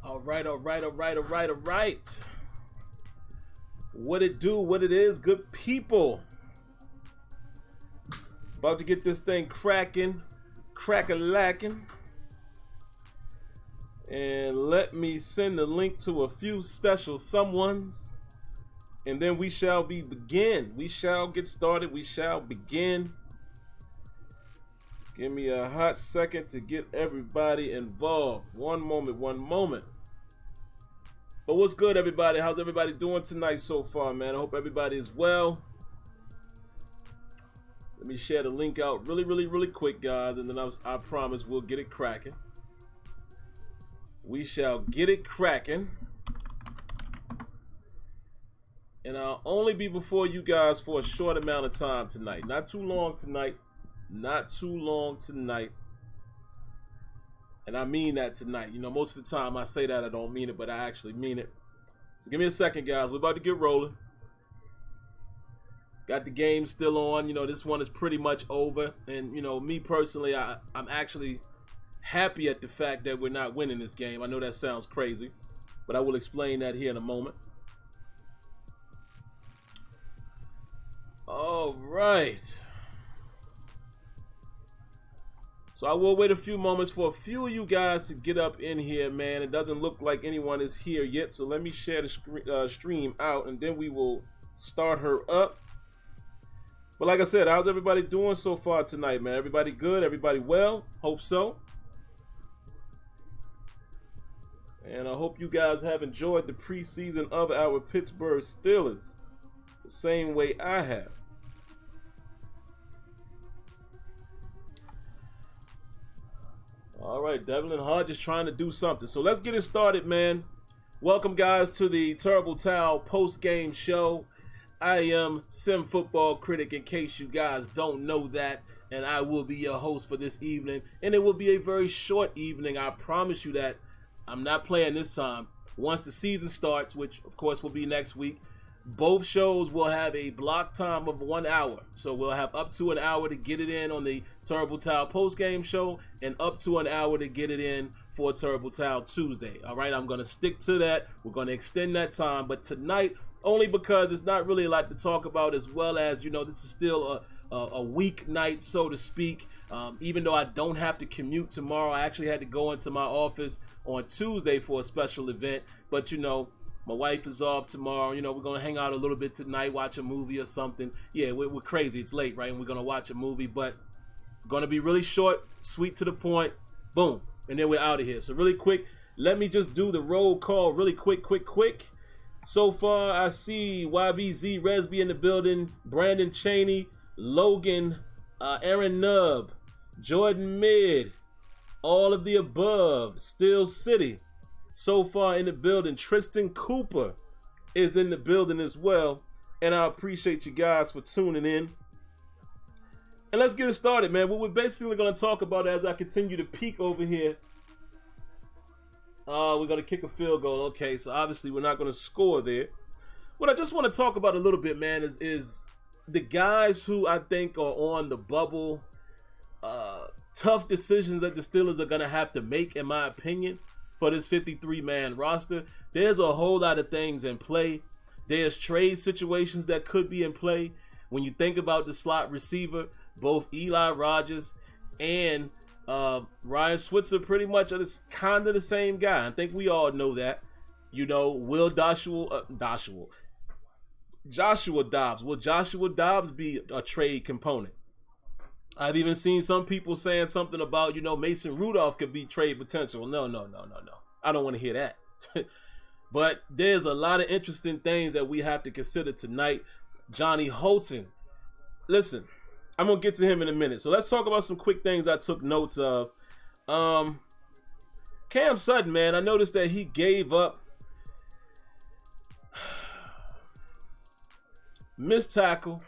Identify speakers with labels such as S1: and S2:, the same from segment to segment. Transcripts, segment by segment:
S1: All right. What it do, what it is, good people. About to get this thing cracking, crack-a-lacking. And let me send the link to a few special someones. And then we shall begin. We shall get started. We shall begin. Give me a hot second to get everybody involved. One moment. But what's good, everybody? How's everybody doing tonight so far, man? I hope everybody is well. Let me share the link out really quick, guys, and then I promise we'll get it cracking. We shall get it cracking. And I'll only be before you guys for a short amount of time tonight. Not too long tonight. And I mean that tonight. You know, most of the time I say that I don't mean it, but I actually mean it. So give me a second, guys. We're about to get rolling. Got the game still on. You know, this one is pretty much over. And, you know, me personally, I'm actually happy at the fact that we're not winning this game. I know that sounds crazy, but I will explain that here in a moment. All right. So I will wait a few moments for a few of you guys to get up in here, man. It doesn't look like anyone is here yet, so let me share the stream out, and then we will start her up. But like I said, how's everybody doing so far tonight, man? Everybody good? Everybody well? Hope so. And I hope you guys have enjoyed the preseason of our Pittsburgh Steelers the same way I have. All right, Devlin Hart just trying to do something. So let's get it started, man. Welcome, guys, to the Terrible Towel post-game show. I am SimFBallCritic, in case you guys don't know that, and I will be your host for this evening. And it will be a very short evening, I promise you that. I'm not playing this time. Once the season starts, which of course will be next week, both shows will have a block time of 1 hour. So we'll have up to an hour to get it in on the Terrible Towel post-game show and up to an hour to get it in for Terrible Towel Tuesday. All right, I'm going to stick to that. We're going to extend that time. But tonight, only because it's not really a lot to talk about, as well as, you know, this is still a weeknight, so to speak. Even though I don't have to commute tomorrow, I actually had to go into my office on Tuesday for a special event. But, you know, my wife is off tomorrow. You know, we're going to hang out a little bit tonight, watch a movie or something. Yeah, we're crazy. It's late, right? And we're going to watch a movie, but going to be really short, sweet to the point. Boom. And then we're out of here. So really quick, let me just do the roll call really quick. So far, I see YBZ Resby in the building, Brandon Cheney, Logan, Aaron Nubb, Jordan Mid, all of the above, Steel City. So far in the building, Tristan Cooper is in the building as well. And I appreciate you guys for tuning in. And let's get it started, man. What we're basically going to talk about as I continue to peek over here. We're going to kick a field goal. Okay, so obviously we're not going to score there. What I just want to talk about a little bit, man, is the guys who I think are on the bubble. Tough decisions that the Steelers are going to have to make, in my opinion, for this 53-man roster. There's a whole lot of things in play. There's trade situations that could be in play. When you think about the slot receiver, both Eli Rogers and Ryan Switzer pretty much are kind of the same guy. I think we all know that. You know, will Joshua Dobbs. Will Joshua Dobbs be a trade component? I've even seen some people saying something about, you know, Mason Rudolph could be trade potential. No. I don't want to hear that. But there's a lot of interesting things that we have to consider tonight. Johnny Holton. Listen, I'm going to get to him in a minute. So let's talk about some quick things I took notes of. Cam Sutton, man, I noticed that he gave up missed tackle.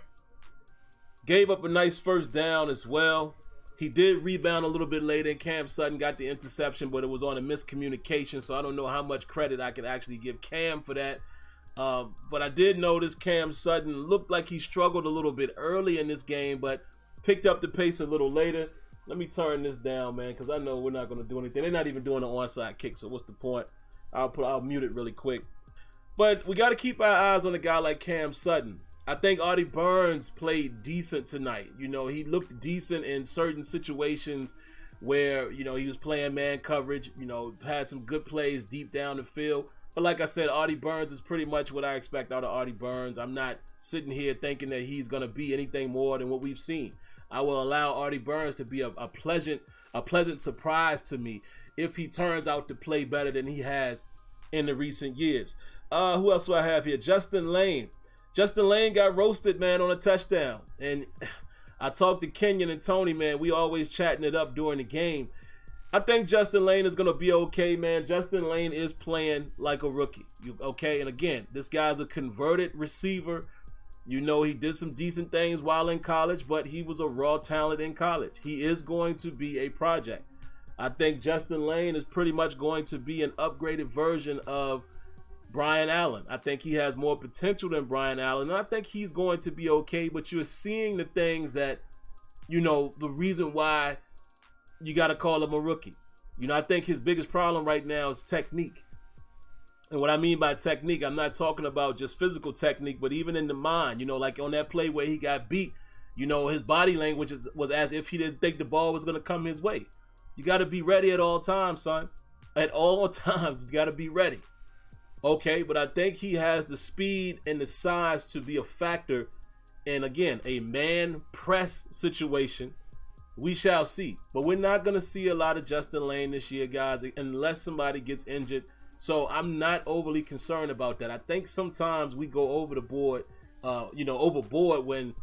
S1: Gave up a nice first down as well. He did rebound a little bit later, and Cam Sutton got the interception, but it was on a miscommunication, so I don't know how much credit I can actually give Cam for that. But I did notice Cam Sutton looked like he struggled a little bit early in this game, but picked up the pace a little later. Let me turn this down, man, because I know we're not going to do anything. They're not even doing an onside kick, so what's the point? I'll mute it really quick. But we got to keep our eyes on a guy like Cam Sutton. I think Artie Burns played decent tonight. You know, he looked decent in certain situations where, you know, he was playing man coverage, you know, had some good plays deep down the field. But like I said, Artie Burns is pretty much what I expect out of Artie Burns. I'm not sitting here thinking that he's going to be anything more than what we've seen. I will allow Artie Burns to be a pleasant surprise to me if he turns out to play better than he has in the recent years. Who else do I have here? Justin Lane. Justin Lane got roasted, man, on a touchdown. And I talked to Kenyon and Tony, man. We always chatting it up during the game. I think Justin Lane is going to be okay, man. Justin Lane is playing like a rookie, okay? And again, this guy's a converted receiver. You know, he did some decent things while in college, but he was a raw talent in college. He is going to be a project. I think Justin Lane is pretty much going to be an upgraded version of Brian Allen. I think he has more potential than Brian Allen, and I think he's going to be okay, but you're seeing the things that, you know, the reason why you got to call him a rookie. You know, I think his biggest problem right now is technique. And what I mean by technique, I'm not talking about just physical technique, but even in the mind. You know, like on that play where he got beat, you know, his body language was as if he didn't think the ball was going to come his way. You got to be ready at all times, son. At all times, you got to be ready. Okay, but I think he has the speed and the size to be a factor in, again, a man press situation. We shall see. But we're not going to see a lot of Justin Lane this year, guys, unless somebody gets injured. So I'm not overly concerned about that. I think sometimes we go over the board, overboard when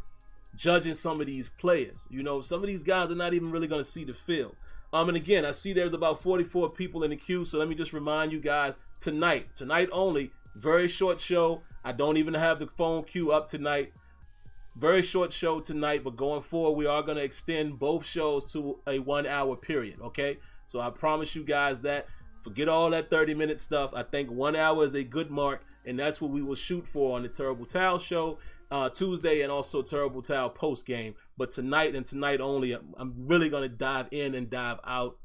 S1: judging some of these players. You know, some of these guys are not even really going to see the field. And again, I see there's about 44 people in the queue. So let me just remind you guys, tonight only, very short show. I don't even have the phone queue up tonight. Very short show tonight, but going forward, we are going to extend both shows to a 1 hour period, okay? So I promise you guys that. Forget all that 30-minute stuff. I think 1 hour is a good mark, and that's what we will shoot for on the Terrible Towel show Tuesday, and also Terrible Towel post game. But tonight and tonight only, I'm really going to dive in and dive out.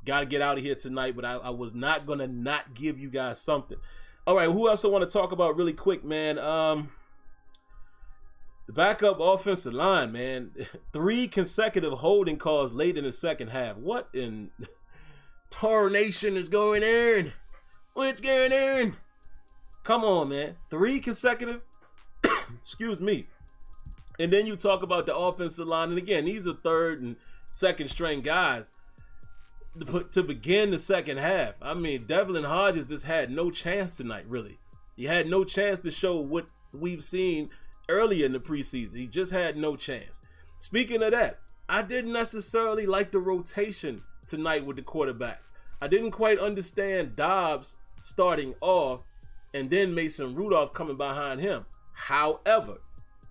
S1: Got to get out of here tonight, but I was not going to not give you guys something. All right, who else I want to talk about really quick, man? The backup offensive line, man. 3 consecutive holding calls late in the second half. What in tarnation is going on? What's going on? Come on, man. 3 consecutive? Excuse me. And then you talk about the offensive line. And again, these are third and second string guys to begin the second half. I mean, Devlin Hodges just had no chance tonight, really. He had no chance to show what we've seen earlier in the preseason. He just had no chance. Speaking of that, I didn't necessarily like the rotation tonight with the quarterbacks. I didn't quite understand Dobbs starting off and then Mason Rudolph coming behind him. However,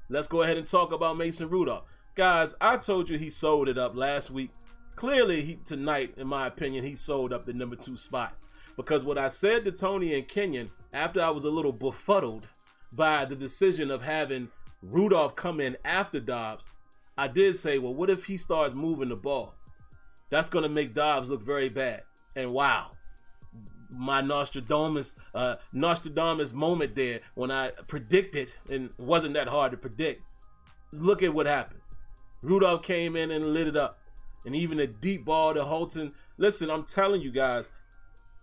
S1: let's go ahead and talk about Mason Rudolph. Guys, I told you he sold it up last week. Clearly, tonight, in my opinion, he sold up the number 2 spot. Because what I said to Tony and Kenyon after I was a little befuddled by the decision of having Rudolph come in after Dobbs, I did say, well, what if he starts moving the ball? That's going to make Dobbs look very bad. And wow, my Nostradamus moment there when I predicted, and it wasn't that hard to predict. Look at what happened. Rudolph came in and lit it up. And even a deep ball to Holton. Listen, I'm telling you guys,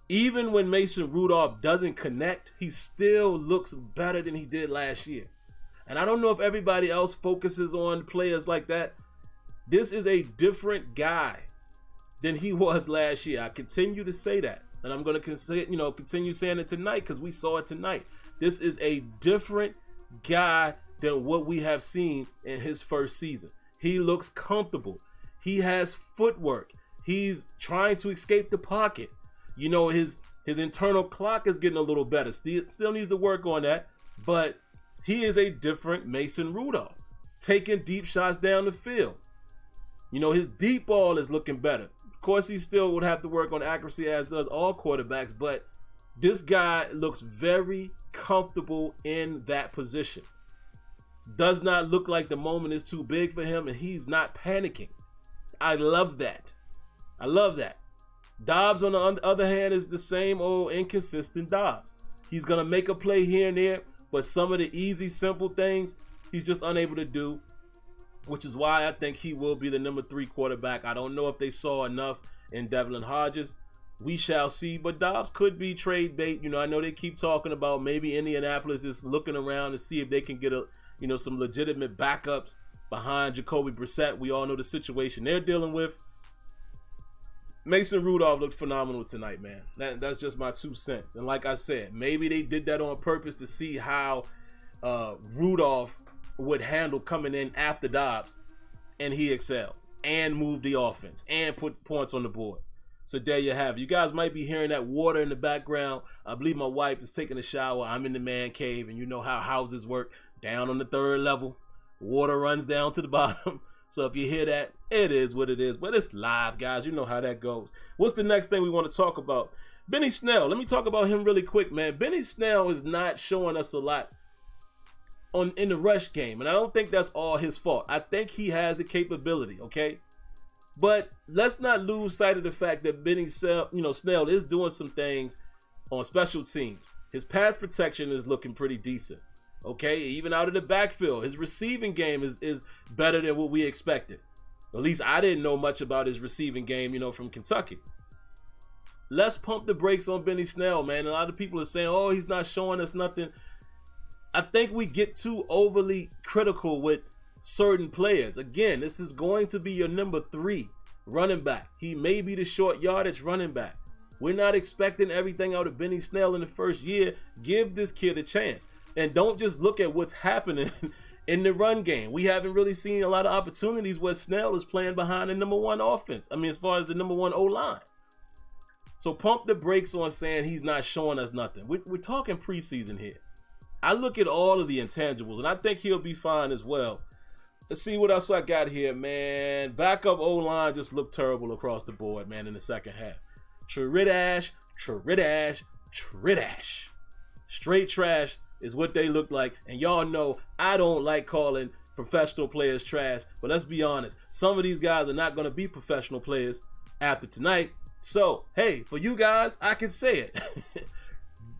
S1: even when Mason Rudolph doesn't connect, he still looks better than he did last year. And I don't know if everybody else focuses on players like that. This is a different guy than he was last year. I continue to say that. And I'm going to continue saying it tonight because we saw it tonight. This is a different guy than what we have seen in his first season. He looks comfortable. He has footwork. He's trying to escape the pocket. You know, his internal clock is getting a little better. Still needs to work on that. But he is a different Mason Rudolph. Taking deep shots down the field. You know, his deep ball is looking better. Of course, he still would have to work on accuracy, as does all quarterbacks. But this guy looks very comfortable in that position. Does not look like the moment is too big for him, and he's not panicking. I love that. I love that. Dobbs, on the other hand, is the same old inconsistent Dobbs. He's going to make a play here and there, but some of the easy, simple things he's just unable to do, which is why I think he will be the number 3 quarterback. I don't know if they saw enough in Devlin Hodges. We shall see, but Dobbs could be trade bait. I know they keep talking about maybe Indianapolis is looking around to see if they can get some legitimate backups behind Jacoby Brissett. We all know the situation they're dealing with. Mason Rudolph looked phenomenal tonight, man. That's just my 2 cents. And like I said, maybe they did that on purpose to see how Rudolph would handle coming in after Dobbs, and he excelled and moved the offense and put points on the board. So there you have it. You guys might be hearing that water in the background. I believe my wife is taking a shower. I'm in the man cave, and you know how houses work. Down on the 3rd level, water runs down to the bottom. So if you hear that, it is what it is. But it's live, guys. You know how that goes. What's the next thing we want to talk about? Benny Snell. Let me talk about him really quick, man. Benny Snell is not showing us a lot in the rush game, and I don't think that's all his fault. I think he has the capability, okay? But let's not lose sight of the fact that Benny Snell is doing some things on special teams. His pass protection is looking pretty decent. Okay, even out of the backfield, his receiving game is better than what we expected. At least I didn't know much about his receiving game, from Kentucky. Let's pump the brakes on Benny Snell, man. A lot of people are saying, oh, he's not showing us nothing. I think we get too overly critical with certain players. Again, this is going to be your number 3 running back. He may be the short yardage running back. We're not expecting everything out of Benny Snell in the first year. Give this kid a chance. And don't just look at what's happening in the run game. We haven't really seen a lot of opportunities where Snell is playing behind the number 1 offense. I mean, as far as the number 1 O-line. So pump the brakes on saying he's not showing us nothing. We're talking preseason here. I look at all of the intangibles, and I think he'll be fine as well. Let's see what else I got here, man. Backup O-line just looked terrible across the board, man, in the second half. Tradash. Straight trash is what they look like. And y'all know I don't like calling professional players trash, but let's be honest. Some of these guys are not going to be professional players after tonight. So, hey, for you guys, I can say it.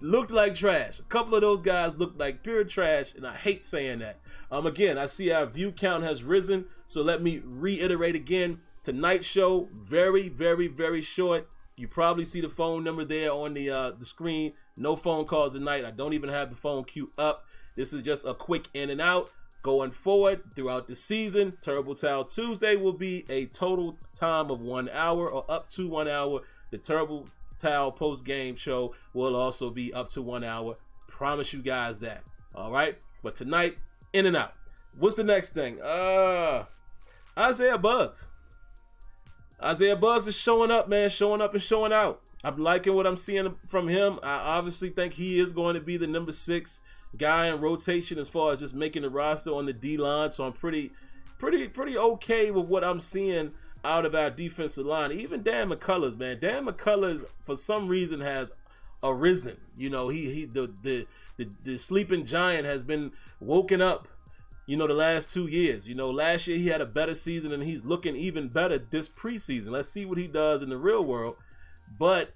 S1: Looked like trash. A couple of those guys looked like pure trash, and I hate saying that. Again, I see our view count has risen, so let me reiterate again. Tonight's show, very, very, very short. You probably see the phone number there on the screen. No phone calls tonight. I don't even have the phone queue up. This is just a quick in and out. Going forward throughout the season, Terrible Towel Tuesday will be a total time of 1 hour or up to 1 hour. The Terrible Towel post-game show will also be up to 1 hour. Promise you guys that. All right? But tonight, in and out. What's the next thing? Isaiah Buggs. Isaiah Buggs is showing up, man. Showing up and showing out. I'm liking what I'm seeing from him. I obviously think he is going to be the number 6 guy in rotation as far as just making the roster on the D-line. So I'm pretty okay with what I'm seeing out of our defensive line. Even Dan McCullers, man. Dan McCullers, for some reason, has arisen. The sleeping giant has been woken up, the last 2 years. Last year he had a better season, and he's looking even better this preseason. Let's see what he does in the real world. But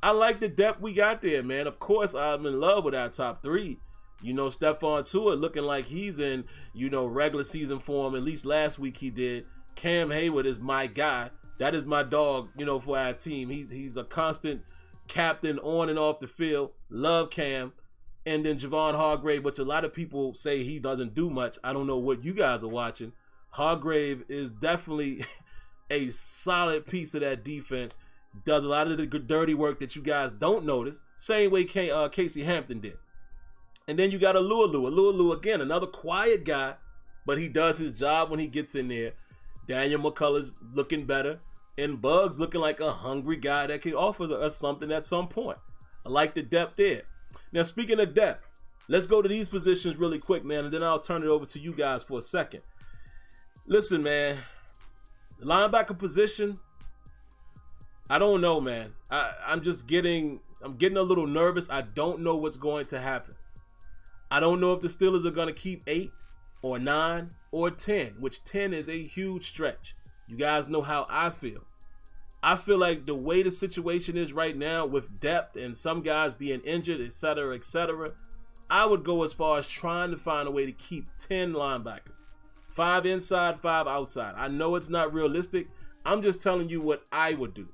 S1: I like the depth we got there, man. Of course, I'm in love with our top 3. Stephon Tua looking like he's in, regular season form. At least last week he did. Cam Hayward is my guy. That is my dog, for our team. He's a constant captain on and off the field. Love Cam. And then Javon Hargrave, which a lot of people say he doesn't do much. I don't know what you guys are watching. Hargrave is definitely a solid piece of that defense. Does a lot of the dirty work that you guys don't notice. Same way Casey Hampton did. And then you got Alulu, again, another quiet guy, but he does his job when he gets in there. Daniel McCullers looking better, and Buggs looking like a hungry guy that can offer us something at some point. I like the depth there. Now, speaking of depth, let's go to these positions really quick, man, and then I'll turn it over to you guys for a second. Listen, man, the linebacker position, I don't know, man. I'm getting a little nervous. I don't know what's going to happen. I don't know if the Steelers are going to keep 8 or 9 or 10, which 10 is a huge stretch. You guys know how I feel. I feel like the way the situation is right now with depth and some guys being injured, etc., I would go as far as trying to find a way to keep 10 linebackers. 5 inside, 5 outside. I know it's not realistic. I'm just telling you what I would do.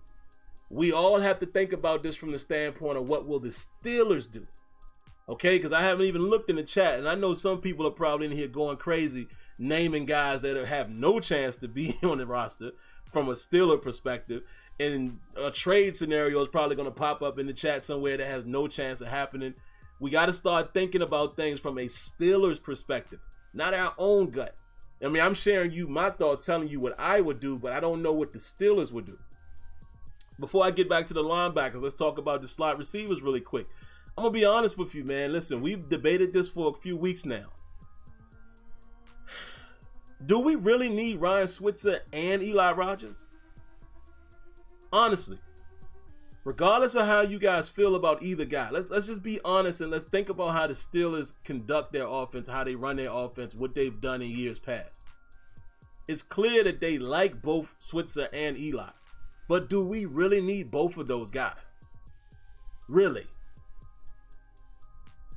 S1: We all have to think about this from the standpoint of what will the Steelers do. Okay, because I haven't even looked in the chat, and I know some people are probably in here going crazy, naming guys that have no chance to be on the roster from a Steeler perspective. And a trade scenario is probably going to pop up in the chat somewhere that has no chance of happening. We got to start thinking about things from a Steelers perspective, not our own gut. I mean, I'm sharing you my thoughts, telling you what I would do, but I don't know what the Steelers would do. Before I get back to the linebackers, let's talk about the slot receivers really quick. I'm going to be honest with you, man. Listen, we've debated this for a few weeks now. Do we really need Ryan Switzer and Eli Rogers? Honestly, regardless of how you guys feel about either guy, let's just be honest and let's think about how the Steelers conduct their offense, how they run their offense, what they've done in years past. It's clear that they like both Switzer and Eli, but do we really need both of those guys? Really?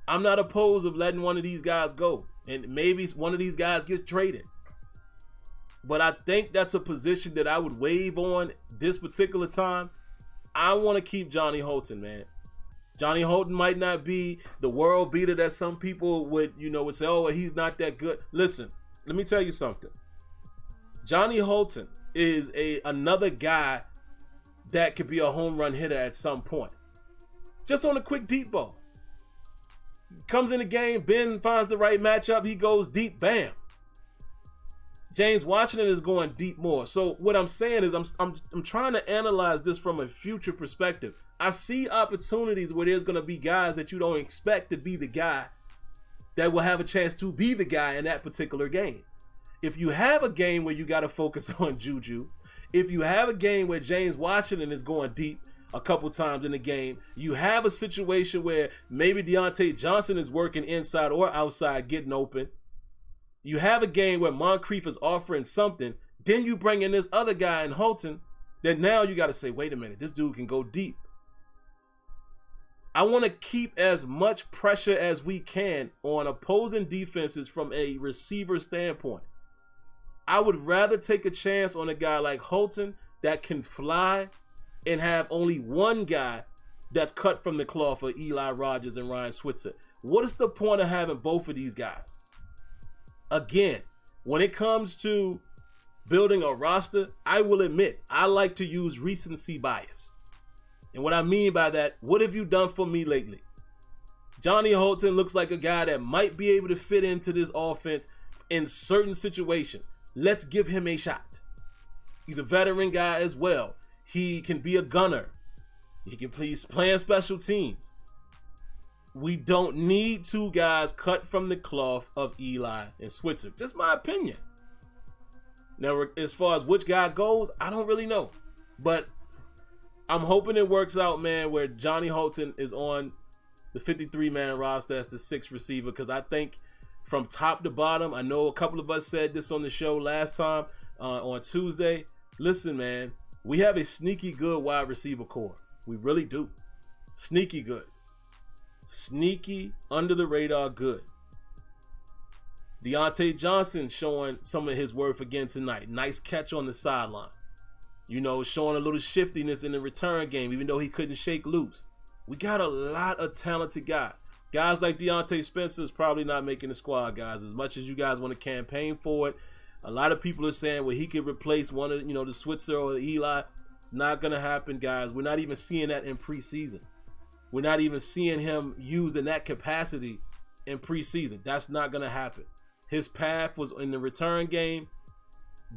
S1: I'm not opposed of letting one of these guys go, and maybe one of these guys gets traded. But I think that's a position that I would waive on this particular time. I want to keep Johnny Holton, man. Johnny Holton might not be the world beater that some people would say, oh, he's not that good. Listen, let me tell you something. Johnny Holton is another guy that could be a home run hitter at some point. Just on a quick deep ball. Comes in the game, Ben finds the right matchup, he goes deep, bam. James Washington is going deep more. So what I'm saying is I'm trying to analyze this from a future perspective. I see opportunities where there's going to be guys that you don't expect to be the guy that will have a chance to be the guy in that particular game. If you have a game where you got to focus on Juju, if you have a game where James Washington is going deep a couple times in the game, you have a situation where maybe Deontay Johnson is working inside or outside getting open. You have a game where Moncrief is offering something, then you bring in this other guy in Holton, then now you got to say, wait a minute, this dude can go deep. I want to keep as much pressure as we can on opposing defenses from a receiver standpoint. I would rather take a chance on a guy like Holton that can fly and have only one guy that's cut from the cloth of Eli Rogers and Ryan Switzer. What is the point of having both of these guys? Again, when it comes to building a roster, I will admit I like to use recency bias. And what I mean by that, what have you done for me lately? Johnny Holton looks like a guy that might be able to fit into this offense in certain situations. Let's give him a shot. He's a veteran guy as well. He can be a gunner. He can please play special teams. We don't need two guys cut from the cloth of Eli and Switzer. Just my opinion. Now, as far as which guy goes, I don't really know. But I'm hoping it works out, man, where Johnny Holton is on the 53-man roster as the 6th receiver. Because I think from top to bottom, I know a couple of us said this on the show last time on Tuesday. Listen, man, we have a sneaky good wide receiver core. We really do. Sneaky good. Sneaky, under the radar good. Deontay Johnson showing some of his worth again tonight. Nice catch on the sideline. Showing a little shiftiness in the return game, even though he couldn't shake loose. We got a lot of talented guys. Guys like Deontay Spencer is probably not making the squad, guys. As much as you guys want to campaign for it, a lot of people are saying, well, he could replace one of, the Switzer or the Eli. It's not going to happen, guys. We're not even seeing that in preseason. We're not even seeing him used in that capacity in preseason. That's not going to happen. His path was in the return game.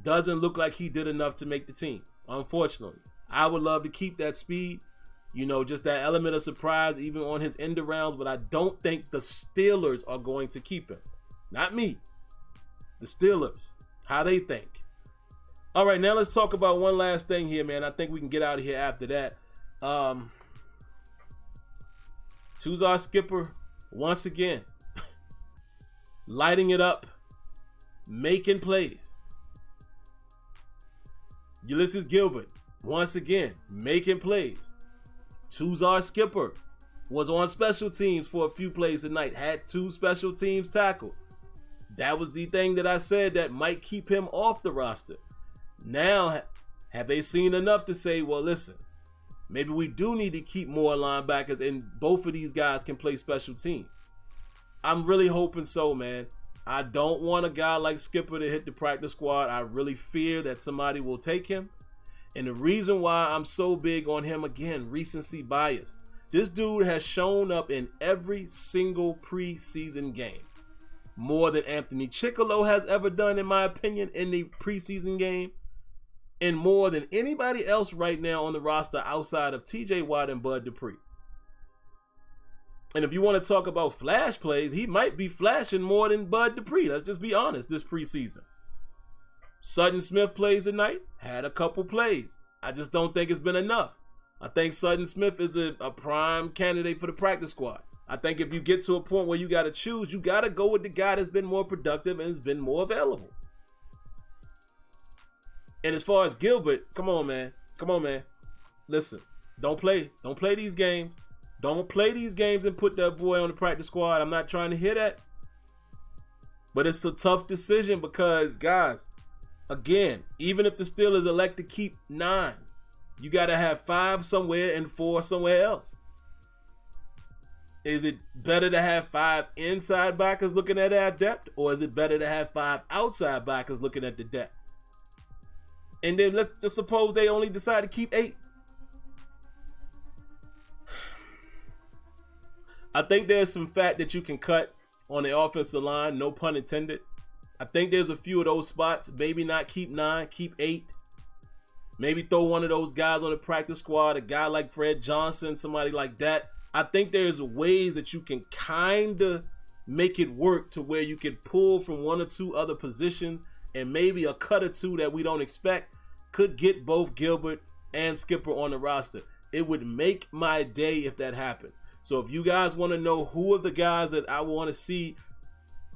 S1: Doesn't look like he did enough to make the team, unfortunately. I would love to keep that speed, just that element of surprise even on his end arounds, but I don't think the Steelers are going to keep him. Not me. The Steelers. How they think. All right, now let's talk about one last thing here, man. I think we can get out of here after that. Tuzar Skipper, once again, lighting it up, making plays. Ulysses Gilbert, once again, making plays. Tuzar Skipper was on special teams for a few plays tonight, had 2 special teams tackles. That was the thing that I said that might keep him off the roster. Now, have they seen enough to say, well, listen, maybe we do need to keep more linebackers and both of these guys can play special teams? I'm really hoping so, man. I don't want a guy like Skipper to hit the practice squad. I really fear that somebody will take him. And the reason why I'm so big on him, again, recency bias. This dude has shown up in every single preseason game. More than Anthony Chickillo has ever done, in my opinion, in the preseason game. And more than anybody else right now on the roster outside of TJ Watt and Bud Dupree. And if you want to talk about flash plays, he might be flashing more than Bud Dupree. Let's just be honest this preseason. Sutton Smith plays tonight, had a couple plays. I just don't think it's been enough. I think Sutton Smith is a prime candidate for the practice squad. I think if you get to a point where you got to choose, you got to go with the guy that's been more productive and has been more available. And as far as Gilbert, come on, man. Come on, man. Listen, don't play these games. Don't play these games and put that boy on the practice squad. I'm not trying to hear that. But it's a tough decision because, guys, again, even if the Steelers elect to keep 9, you got to have 5 somewhere and 4 somewhere else. Is it better to have 5 inside backers looking at our depth, or is it better to have 5 outside backers looking at the depth? And then let's just suppose they only decide to keep 8. I think there's some fat that you can cut on the offensive line, no pun intended. I think there's a few of those spots. Maybe not keep 9, keep 8. Maybe throw one of those guys on the practice squad, a guy like Fred Johnson, somebody like that. I think there's ways that you can kind of make it work to where you can pull from 1 or 2 other positions, and maybe a cut or 2 that we don't expect could get both Gilbert and Skipper on the roster. It would make my day if that happened. So if you guys want to know who are the guys that I want to see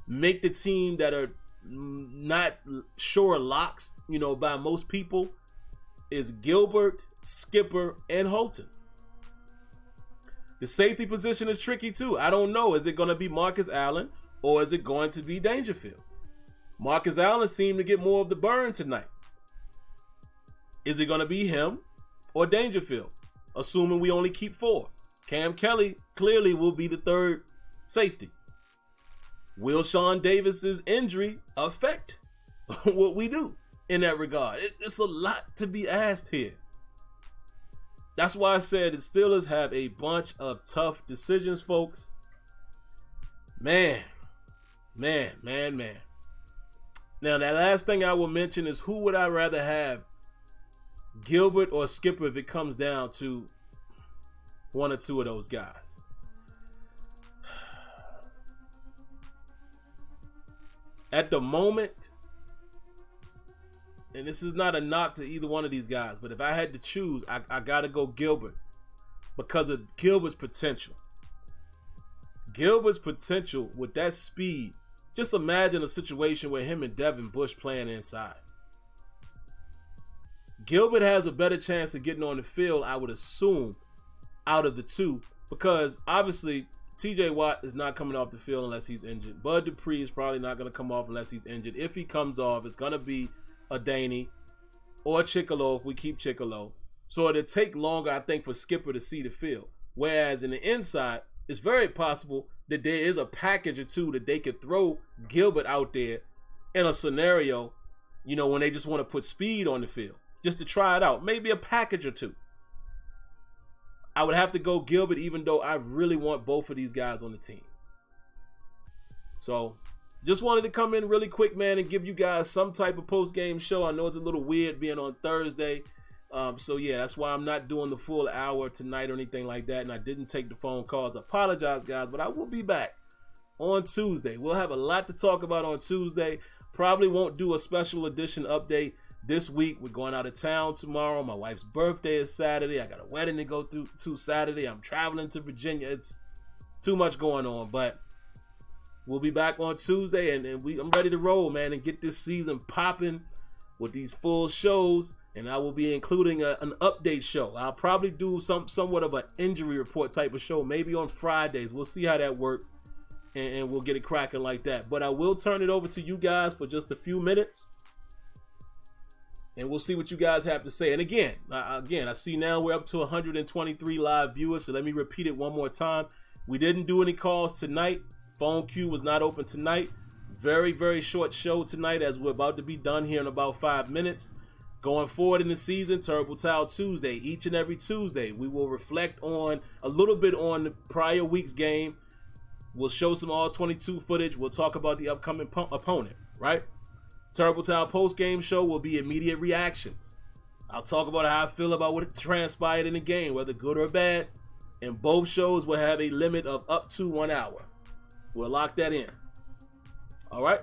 S1: make the team that are not sure locks, by most people, is Gilbert, Skipper, and Holton. The safety position is tricky too. I don't know. Is it going to be Marcus Allen or is it going to be Dangerfield? Marcus Allen seemed to get more of the burn tonight. Is it going to be him or Dangerfield? Assuming we only keep 4. Cam Kelly clearly will be the 3rd safety. Will Sean Davis's injury affect what we do in that regard? It's a lot to be asked here. That's why I said the Steelers have a bunch of tough decisions, folks. Man. Now, that last thing I will mention is who would I rather have, Gilbert or Skipper, if it comes down to 1 or 2 of those guys. At the moment, and this is not a knock to either one of these guys, but if I had to choose, I got to go Gilbert because of Gilbert's potential. Gilbert's potential with that speed. Just imagine a situation where him and Devin Bush playing inside. Gilbert has a better chance of getting on the field, I would assume, out of the 2, because obviously TJ Watt is not coming off the field unless he's injured. Bud Dupree is probably not going to come off unless he's injured. If he comes off, it's going to be a Daney or Chickillo if we keep Chickillo. So it'll take longer, I think, for Skipper to see the field. Whereas in the inside, it's very possible that there is a package or 2 that they could throw Gilbert out there in a scenario, when they just want to put speed on the field, just to try it out. Maybe a package or 2. I would have to go Gilbert, even though I really want both of these guys on the team. So just wanted to come in really quick, man, and give you guys some type of post-game show. I know it's a little weird being on Thursday. So yeah, that's why I'm not doing the full hour tonight or anything like that. And I didn't take the phone calls. I apologize, guys, but I will be back on Tuesday. We'll have a lot to talk about on Tuesday. Probably won't do a special edition update this week. We're going out of town tomorrow. My wife's birthday is Saturday. I got a wedding to go to Saturday. I'm traveling to Virginia. It's too much going on, but we'll be back on Tuesday, and I'm ready to roll, man, and get this season popping. with these full shows, and I will be including an update show. I'll probably do somewhat of an injury report type of show, maybe on Fridays. We'll see how that works, and we'll get it cracking like that. But I will turn it over to you guys for just a few minutes, and we'll see what you guys have to say. And again, I see now we're up to 123 live viewers, so let me repeat it one more time. We didn't do any calls tonight. Phone queue was not open tonight. Very, very short show tonight, as we're about to be done here in about 5 minutes. Going forward in the season, Terrible Towel Tuesday, each and every Tuesday, we will reflect on a little bit on the prior week's game. We'll show some all-22 footage. We'll talk about the upcoming opponent, right? Terrible Towel post-game show will be immediate reactions. I'll talk about how I feel about what transpired in the game, whether good or bad. And both shows will have a limit of up to 1 hour. We'll lock that in. All right?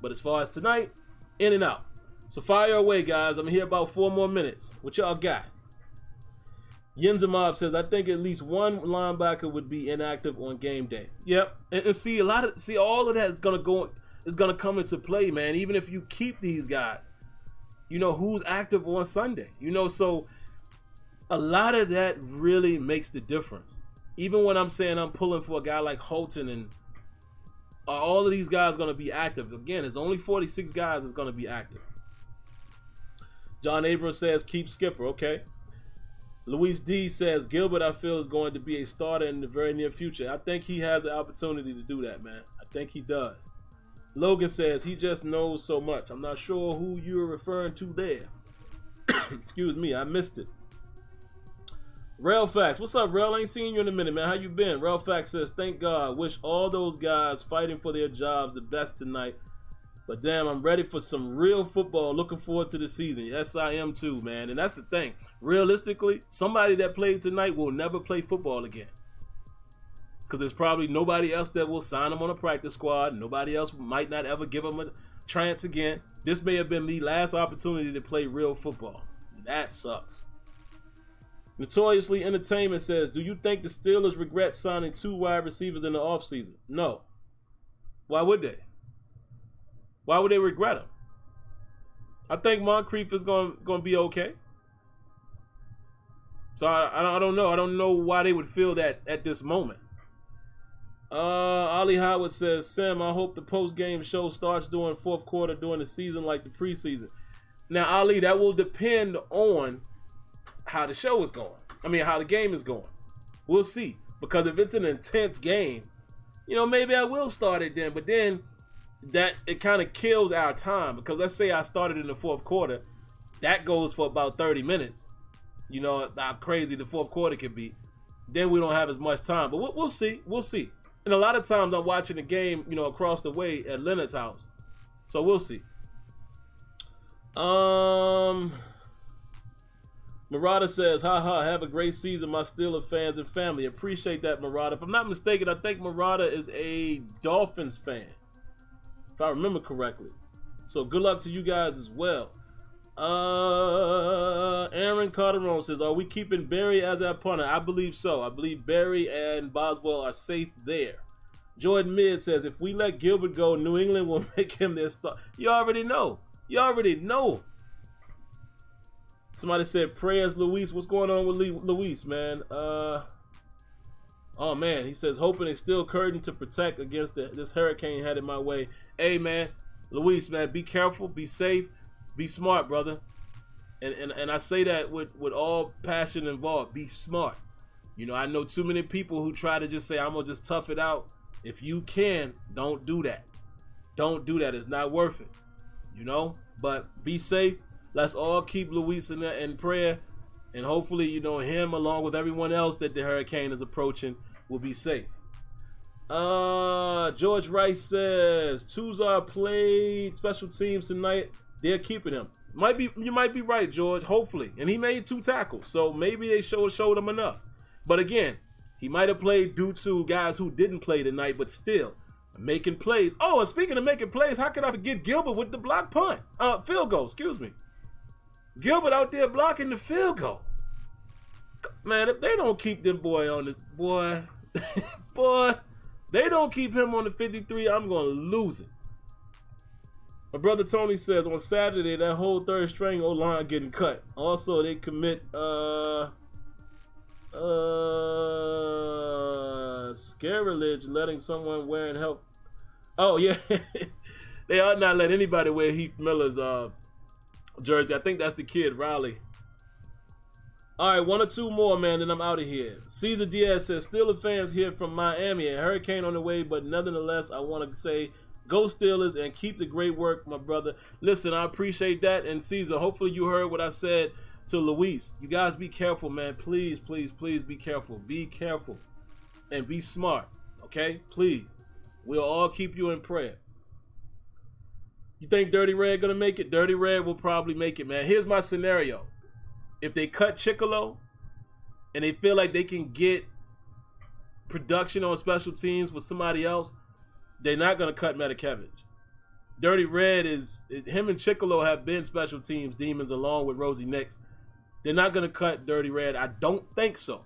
S1: But as far as tonight, in and out. So fire away, guys. I'm here about 4 more minutes. What y'all got? Yinzamob says, I think at least one linebacker would be inactive on game day. Yep. And see, all of that is gonna come into play, man. Even if you keep these guys, you know, who's active on Sunday? You know, so a lot of that really makes the difference. Even when I'm saying I'm pulling for a guy like Holton, and are all of these guys going to be active? Again, there's only 46 guys that's going to be active. John Abrams says, keep Skipper. Okay. Luis D says, Gilbert, I feel, is going to be a starter in the very near future. I think he has the opportunity to do that, man. I think he does. Logan says, he just knows so much. I'm not sure who you're referring to there. Excuse me, I missed it. Rail Facts, what's up, Rail? Ain't seen you in a minute, man. How you been? Rail Facts says, thank God. Wish all those guys fighting for their jobs the best tonight. But damn, I'm ready for some real football. Looking forward to the season. Yes, I am too, man. And that's the thing. Realistically, somebody that played tonight will never play football again. Because there's probably nobody else that will sign them on a practice squad. Nobody else might not ever give them a chance again. This may have been the last opportunity to play real football. That sucks. Notoriously Entertainment says, do you think the Steelers regret signing 2 wide receivers in the offseason? No. Why would they? Why would they regret them? I think Moncrief is going to be okay. So I don't know. I don't know why they would feel that at this moment. Ollie Howard says, Sam, I hope the post-game show starts during fourth quarter during the season like the preseason. Now, Ali, that will depend on how the show is going. I mean, how the game is going. We'll see. Because if it's an intense game, you know, maybe I will start it then. But then that it kind of kills our time. Because let's say I started in the fourth quarter. That goes for about 30 minutes. You know how crazy the fourth quarter can be. Then we don't have as much time. But we'll see. We'll see. And a lot of times I'm watching the game, you know, across the way at Leonard's house. So we'll see. Murata says, haha, have a great season, my Steelers fans and family. Appreciate that, Murata. If I'm not mistaken, I think Murata is a Dolphins fan, if I remember correctly. So good luck to you guys as well. Aaron Carterone says, are we keeping Barry as our punter? I believe so. I believe Barry and Boswell are safe there. Jordan Mid says, if we let Gilbert go, New England will make him their star. You already know. You already know. Somebody said, prayers, Luis. What's going on with Luis, man? Oh, man. He says, hoping it's still curtain to protect against this hurricane headed my way. Hey, man. Luis, man, be careful. Be safe. Be smart, brother. And I say that with all passion involved. Be smart. You know, I know too many people who try to just say, I'm going to just tough it out. If you can, don't do that. Don't do that. It's not worth it. You know? But be safe. Let's all keep Luis in prayer. And hopefully, you know, him along with everyone else that the hurricane is approaching will be safe. George Rice says, Tuzar played special teams tonight. They're keeping him. You might be right, George. Hopefully. And he made 2 tackles. So maybe they showed him enough. But again, he might have played due to guys who didn't play tonight, but still making plays. Oh, and speaking of making plays, how could I forget Gilbert with the block punt? Field goal, excuse me. Gilbert out there blocking the field goal. Man, if they don't keep them boy on the boy, they don't keep him on the 53, I'm gonna lose it. My brother Tony says on Saturday that whole third string O-line getting cut. Also, they commit scarrilege letting someone wearing help. Oh yeah, they ought not let anybody wear Heath Miller's jersey. I think that's the kid Riley. All right, one or two more, man, then I'm out of here. Caesar Diaz says, Steelers fans here from Miami. A hurricane on the way, but nonetheless, I want to say, go Steelers and keep the great work, my brother. Listen, I appreciate that. And Caesar, hopefully you heard what I said to Luis. You guys be careful, man. Please, please, please be careful. Be careful and be smart, okay? Please. We'll all keep you in prayer. You think Dirty Red going to make it? Dirty Red will probably make it, man. Here's my scenario. If they cut Chicolo and they feel like they can get production on special teams with somebody else, they're not going to cut Metakevich. Dirty Red him and Chicolo have been special teams demons along with Rosie Nix. They're not going to cut Dirty Red. I don't think so.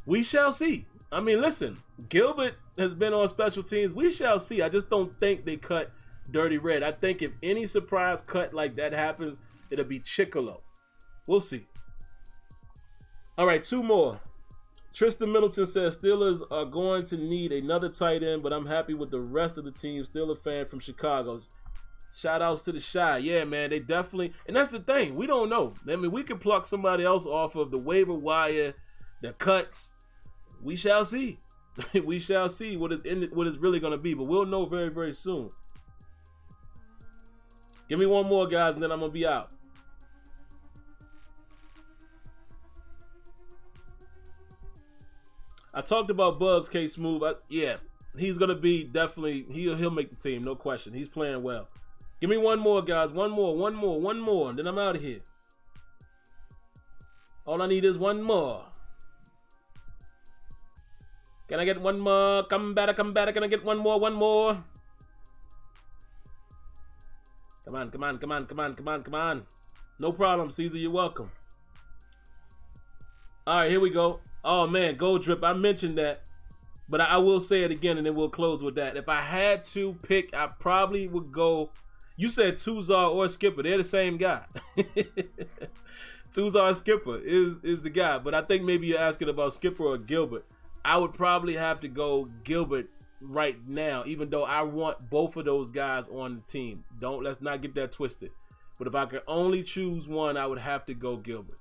S1: We shall see. I mean, listen, Gilbert has been on special teams. We shall see. I just don't think they cut Dirty Red. I think if any surprise cut like that happens, it'll be Chicolo. We'll see. All right, two more. Tristan Middleton says Steelers are going to need another tight end, but I'm happy with the rest of the team. Steelers fan from Chicago. Shout outs to the Shy. Yeah, man, they definitely, and that's the thing. We don't know. I mean, we could pluck somebody else off of the waiver wire, the cuts. We shall see. We shall see what it's really going to be, but we'll know very, very soon. Give me one more, guys, and then I'm going to be out. I talked about Bugs, K Smooth. Yeah, he's gonna be definitely. He'll make the team, no question. He's playing well. Give me one more, guys. One more, and then I'm out of here. All I need is one more. Can I get one more? Come back. Can I get one more? Come on. No problem, Caesar. You're welcome. All right, here we go. Oh, man, Gold Drip, I mentioned that, but I will say it again, and then we'll close with that. If I had to pick, I probably would go, you said Tuzar or Skipper. They're the same guy. Tuzar Skipper is the guy, but I think maybe you're asking about Skipper or Gilbert. I would probably have to go Gilbert right now, even though I want both of those guys on the team. Let's not get that twisted. But if I could only choose one, I would have to go Gilbert.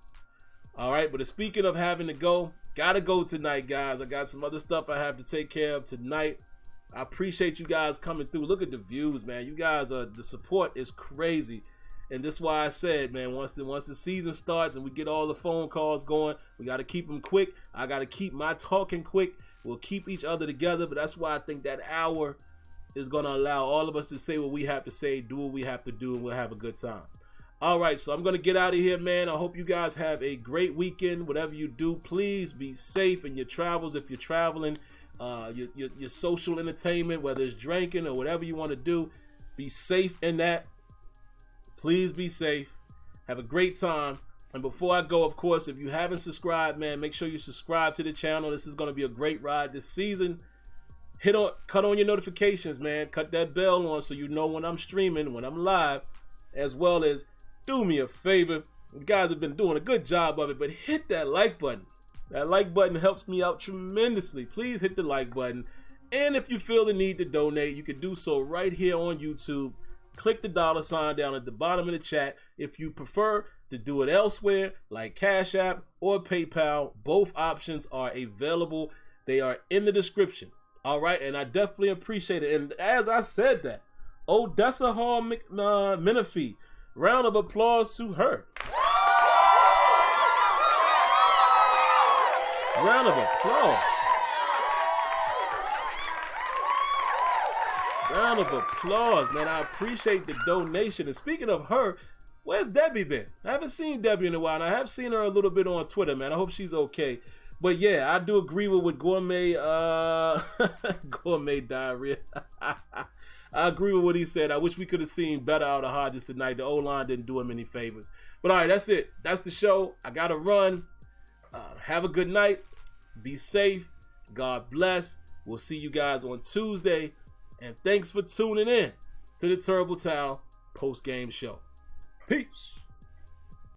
S1: All right, but speaking of having to go, gotta go tonight, guys. I got some other stuff I have to take care of tonight. I appreciate you guys coming through. Look at the views, man. You guys the support is crazy. And this is why I said, man, once the season starts and we get all the phone calls going, we got to keep them quick. I got to keep my talking quick. We'll keep each other together, but that's why I think that hour is going to allow all of us to say what we have to say, do what we have to do, and we'll have a good time. All right, so I'm going to get out of here, man. I hope you guys have a great weekend. Whatever you do, please be safe in your travels. If you're traveling, your social entertainment, whether it's drinking or whatever you want to do, be safe in that. Please be safe. Have a great time. And before I go, of course, if you haven't subscribed, man, make sure you subscribe to the channel. This is going to be a great ride this season. Cut on your notifications, man. Cut that bell on so you know when I'm streaming, when I'm live, as well as do me a favor. You guys have been doing a good job of it, but hit that like button. That like button helps me out tremendously. Please hit the like button. And if you feel the need to donate, you can do so right here on YouTube. Click the $ down at the bottom of the chat. If you prefer to do it elsewhere, like Cash App or PayPal, both options are available. They are in the description. All right, and I definitely appreciate it. And as I said that, Odessa Hall Menifee, round of applause to her. Round of applause. Round of applause, man. I appreciate the donation. And speaking of her, where's Debbie been? I haven't seen Debbie in a while, and I have seen her a little bit on Twitter, man. I hope she's okay. But yeah, I do agree with Gourmet Gourmet Diarrhea. I agree with what he said. I wish we could have seen better out of Hodges tonight. The O-line didn't do him any favors. But all right, that's it. That's the show. I got to run. Have a good night. Be safe. God bless. We'll see you guys on Tuesday. And thanks for tuning in to the Terrible Towel post-game show. Peace.